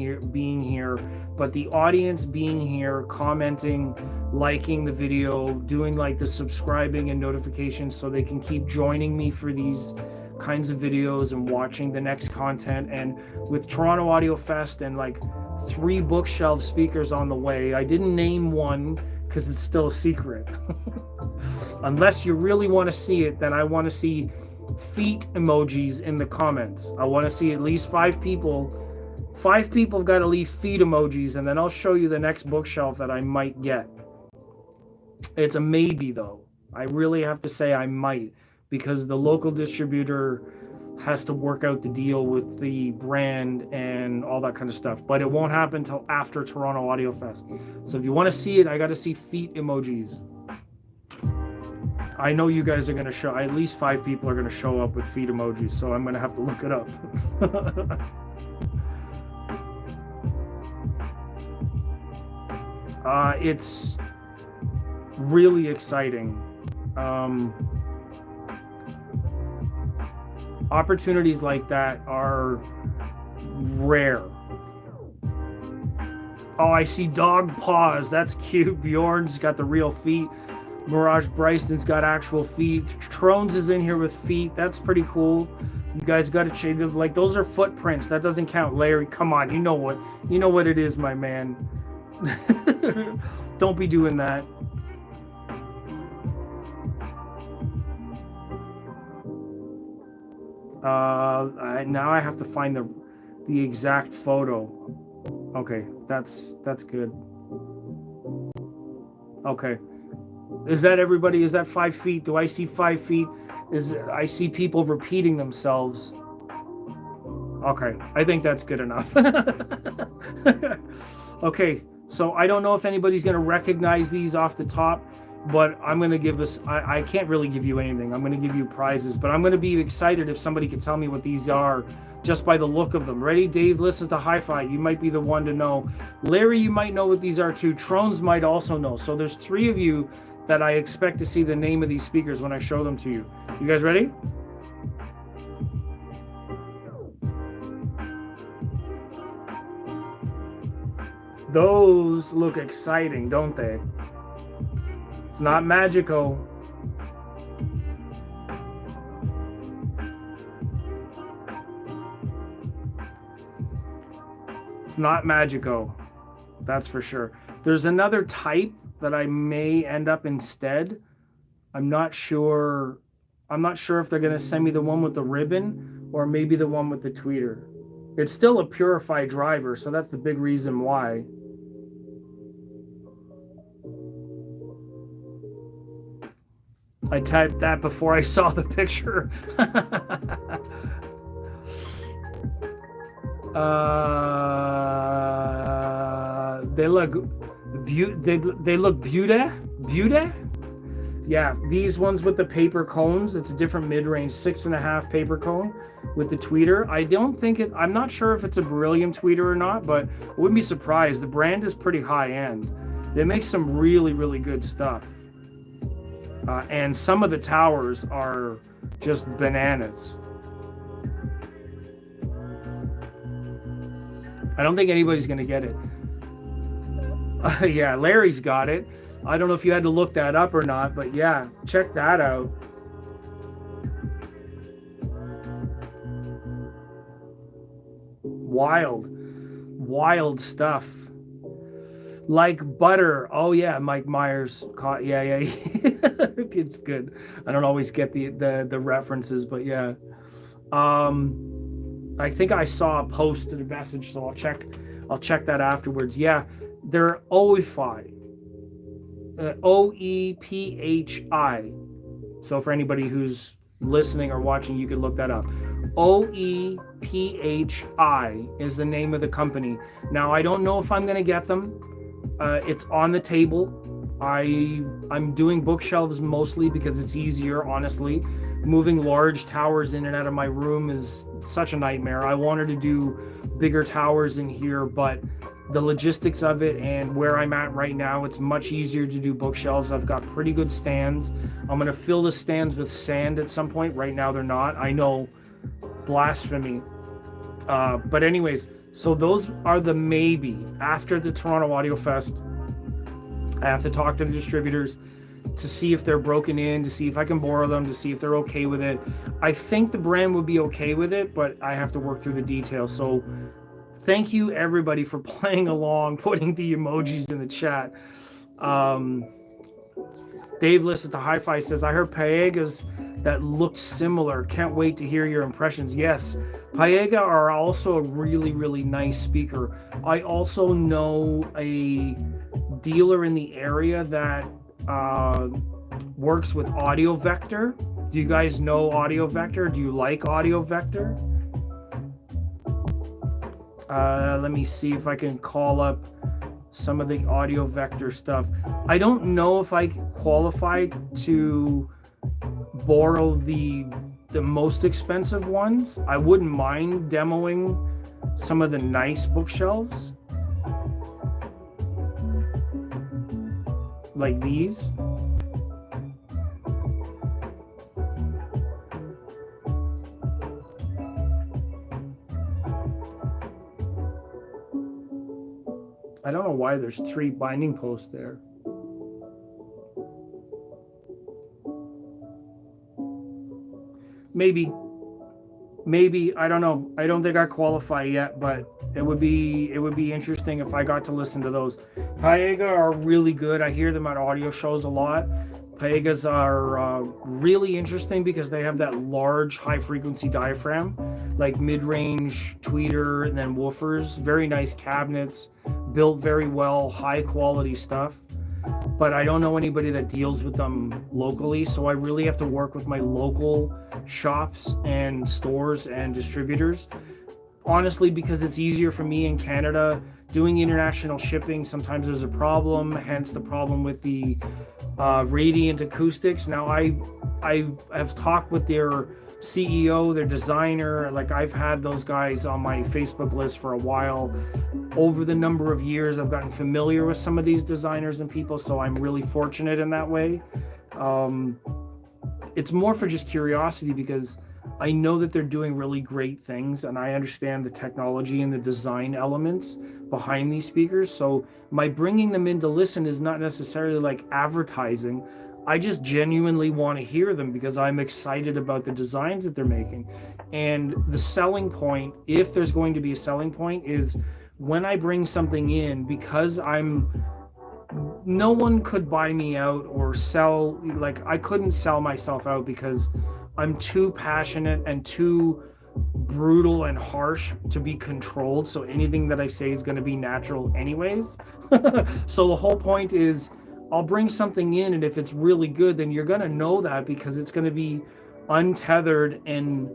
here, but the audience being here, commenting, liking the video, doing like the subscribing and notifications so they can keep joining me for these kinds of videos and watching the next content. And with Toronto Audio Fest and like 3 bookshelf speakers on the way, I didn't name one because it's still a secret. Unless you really want to see it, then I want to see feet emojis in the comments. I want to see at least 5 people. 5 people have got to leave feet emojis, and then I'll show you the next bookshelf that I might get. It's a maybe though. I really have to say I might, because the local distributor has to work out the deal with the brand and all that kind of stuff. But it won't happen until after Toronto Audio Fest. So if you want to see it, I got to see feet emojis. I know you guys are going to show, at least 5 people are going to show up with feet emojis, so I'm going to have to look it up. It's really exciting. Opportunities like that are rare. Oh, I see dog paws. That's cute. Bjorn's got the real feet. Mirage Bryson's got actual feet. Trones is in here with feet. That's pretty cool. You guys got to change. Like, those are footprints. That doesn't count. Larry, come on. You know what it is, my man. Don't be doing that. Now I have to find the exact photo. Okay, that's good. Okay, is that everybody? Is that 5 feet? Do I see 5 feet? I see people repeating themselves. Okay, I think that's good enough. Okay, so I don't know if anybody's gonna recognize these off the top, but I'm gonna give us. I can't really give you anything. I'm gonna give you prizes, but I'm gonna be excited if somebody can tell me what these are just by the look of them. Ready? Dave listens to hi-fi. You might be the one to know. Larry, you might know what these are too. Trones might also know. So there's 3 of you that I expect to see the name of these speakers when I show them to you. You guys ready? Those look exciting, don't they? It's not Magico. It's not Magico. That's for sure. There's another type that I may end up instead. I'm not sure if they're going to send me the one with the ribbon or maybe the one with the tweeter. It's still a purified driver, so that's the big reason why. I typed that before I saw the picture. They look beauty. Yeah, these ones with the paper cones, it's a different mid-range 6.5 paper cone with the tweeter. I'm not sure if it's a beryllium tweeter or not, but I wouldn't be surprised. The brand is pretty high end. They make some really, really good stuff. And some of the towers are just bananas. I don't think anybody's going to get it. Yeah, Larry's got it. I don't know if you had to look that up or not, but yeah, check that out. Wild stuff. Like butter. Oh yeah, Mike Myers caught. Yeah. It's good. I don't always get the references, but yeah. I think I saw a post in a message, so I'll check that afterwards. Yeah, they're OEPHI. OEPHI. So for anybody who's listening or watching, you could look that up. OEPHI is the name of the company. Now, I don't know if I'm going to get them. It's on the table. I'm doing bookshelves mostly because it's easier, honestly. Moving large towers in and out of my room is such a nightmare. I wanted to do bigger towers in here, but the logistics of it and where I'm at right now, it's much easier to do bookshelves. I've got pretty good stands. I'm going to fill the stands with sand at some point. Right now they're not. I know, blasphemy. But anyways, so those are the maybe. After the Toronto Audio Fest, I have to talk to the distributors to see if they're broken in, to see if I can borrow them, to see if they're okay with it. I think the brand would be okay with it, but I have to work through the details. So thank you everybody for playing along, putting the emojis in the chat. Dave listens to Hi-Fi, says, I heard Paegas that look similar. Can't wait to hear your impressions. Yes, Paega are also a really, really nice speaker. I also know a dealer in the area that works with Audio Vector. Do you guys know Audio Vector? Do you like Audio Vector? Let me see if I can call up some of the Audio Vector stuff. I don't know if I qualify to borrow the most expensive ones. I wouldn't mind demoing some of the nice bookshelves. like these. I don't know why there's 3 binding posts there. Maybe, I don't know. I don't think I qualify yet, but it would be interesting if I got to listen to those. Paega are really good. I hear them at audio shows a lot. Paegas are really interesting because they have that large high frequency diaphragm, like mid-range tweeter and then woofers. Very nice cabinets, built very well, high quality stuff. But I don't know anybody that deals with them locally, so I really have to work with my local shops and stores and distributors. Honestly, because it's easier for me in Canada. Doing international shipping, sometimes there's a problem, hence the problem with the Radiant Acoustics. Now I have talked with their CEO, their designer. Like, I've had those guys on my Facebook list for a while. Over the number of years, I've gotten familiar with some of these designers and people, so I'm really fortunate in that way. It's more for just curiosity because I know that they're doing really great things, and I understand the technology and the design elements behind these speakers. So my bringing them in to listen is not necessarily like advertising. I just genuinely want to hear them because I'm excited about the designs that they're making. And the selling point, if there's going to be a selling point, is when I bring something in, because no one could buy me out or sell, like, I couldn't sell myself out because I'm too passionate and too brutal and harsh to be controlled. So anything that I say is going to be natural anyways. So the whole point is, I'll bring something in, and if it's really good, then you're going to know that because it's going to be untethered and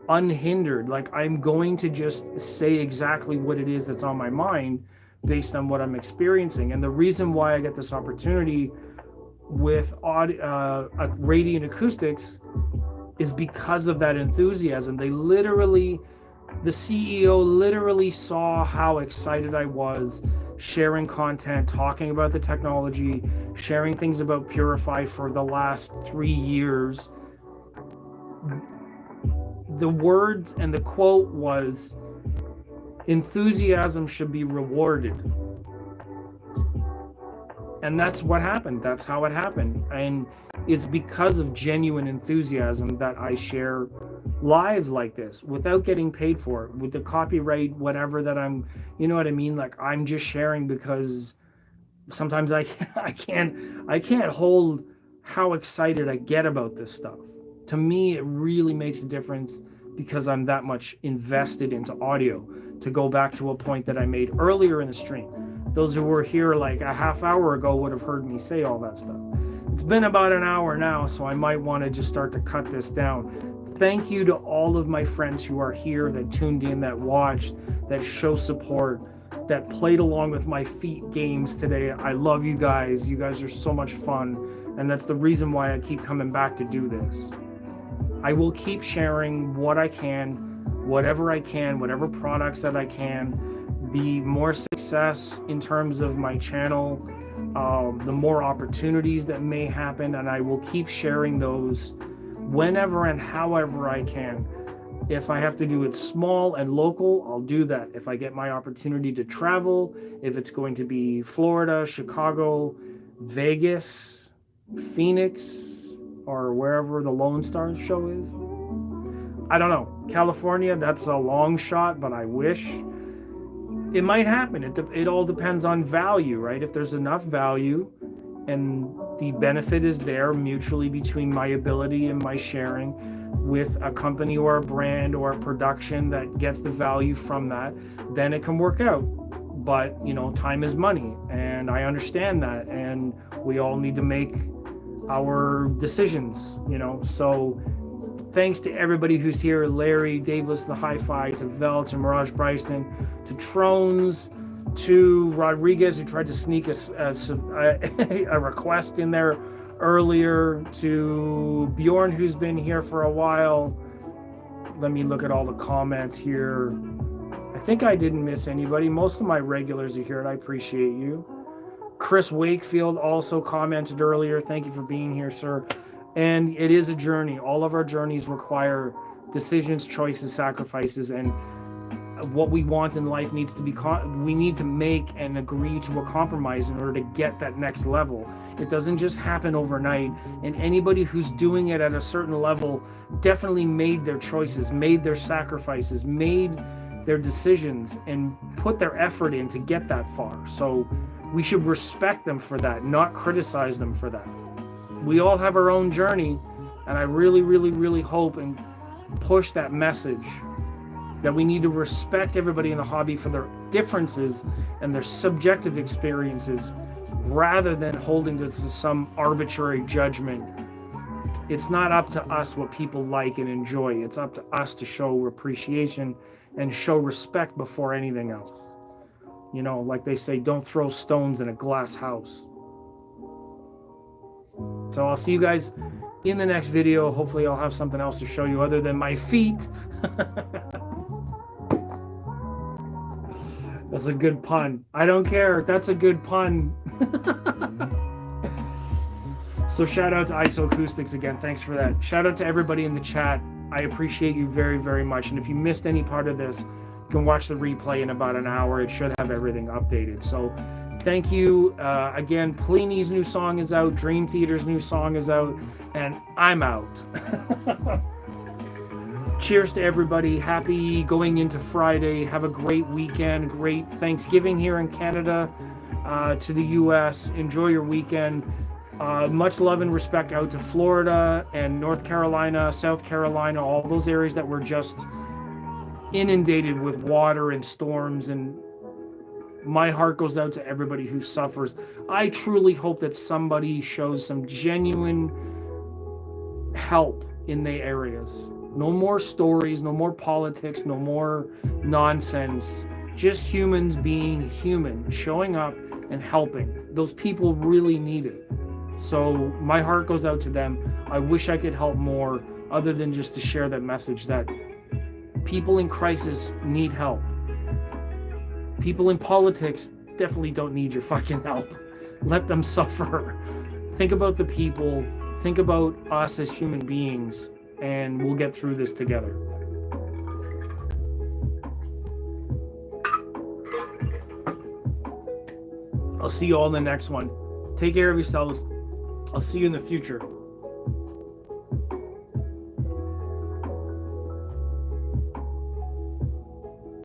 unhindered. Like, I'm going to just say exactly what it is that's on my mind based on what I'm experiencing. And the reason why I get this opportunity with Radiant Acoustics is because of that enthusiasm. The CEO literally saw how excited I was sharing content, talking about the technology, sharing things about Purify for the last 3 years. The words and the quote was, "Enthusiasm should be rewarded." And that's what happened. That's how it happened. And it's because of genuine enthusiasm that I share live like this without getting paid for it, with the copyright, whatever that you know what I mean? Like, I'm just sharing because sometimes I can't hold how excited I get about this stuff. To me, it really makes a difference because I'm that much invested into audio. To go back to a point that I made earlier in the stream, those who were here like a half hour ago would have heard me say all that stuff. It's been about an hour now, so I might want to just start to cut this down. Thank you to all of my friends who are here, that tuned in, that watched, that show support, that played along with my feet games today. I love you guys. You guys are so much fun, and that's the reason why I keep coming back to do this. I will keep sharing what I can, whatever I can, whatever products that I can. The more success in terms of my channel, the more opportunities that may happen, and I will keep sharing those whenever and however I can. If I have to do it small and local, I'll do that. If I get my opportunity to travel, if it's going to be Florida, Chicago, Vegas, Phoenix, or wherever the Lone Star show is. I don't know. California, that's a long shot, but I wish. It might happen. It all depends on value, right? If there's enough value and the benefit is there mutually between my ability and my sharing with a company or a brand or a production that gets the value from that, then it can work out. But, you know, time is money, and I understand that, and we all need to make our decisions, you know. So thanks to everybody who's here, Larry, Davis the Hi-Fi, to Vel, to Mirage Bryston, to Trones, to Rodriguez, who tried to sneak a request in there earlier, to Bjorn, who's been here for a while. Let me look at all the comments here. I think I didn't miss anybody. Most of my regulars are here, and I appreciate you. Chris Wakefield also commented earlier. Thank you for being here, sir. And it is a journey. All of our journeys require decisions, choices, sacrifices, and what we want in life needs to be we need to make and agree to a compromise in order to get that next level. It doesn't just happen overnight, and anybody who's doing it at a certain level definitely made their choices, made their sacrifices, made their decisions, and put their effort in to get that far. So we should respect them for that, not criticize them for that. We all have our own journey, and I really, really, really hope and push that message that we need to respect everybody in the hobby for their differences and their subjective experiences rather than holding to some arbitrary judgment. It's not up to us what people like and enjoy. It's up to us to show appreciation and show respect before anything else. You know, like they say, don't throw stones in a glass house. So I'll see you guys in the next video. Hopefully I'll have something else to show you other than my feet. That's a good pun. I don't care. That's a good pun. So shout out to ISO Acoustics again. Thanks for that. Shout out to everybody in the chat. I appreciate you very, very much. And if you missed any part of this, you can watch the replay in about an hour. It should have everything updated. So thank you. Again, Plini's new song is out. Dream Theater's new song is out. And I'm out. Cheers to everybody. Happy going into Friday. Have a great weekend. Great Thanksgiving here in Canada. To the US. Enjoy your weekend. Much love and respect out to Florida and North Carolina, South Carolina, all those areas that were just inundated with water and storms. And my heart goes out to everybody who suffers. I truly hope that somebody shows some genuine help in the areas. No more stories, no more politics, no more nonsense. Just humans being human, showing up and helping. Those people really need it. So my heart goes out to them. I wish I could help more other than just to share that message that people in crisis need help. People in politics definitely don't need your fucking help. Let them suffer. Think about the people. Think about us as human beings, and we'll get through this together. I'll see you all in the next one. Take care of yourselves. I'll see you in the future.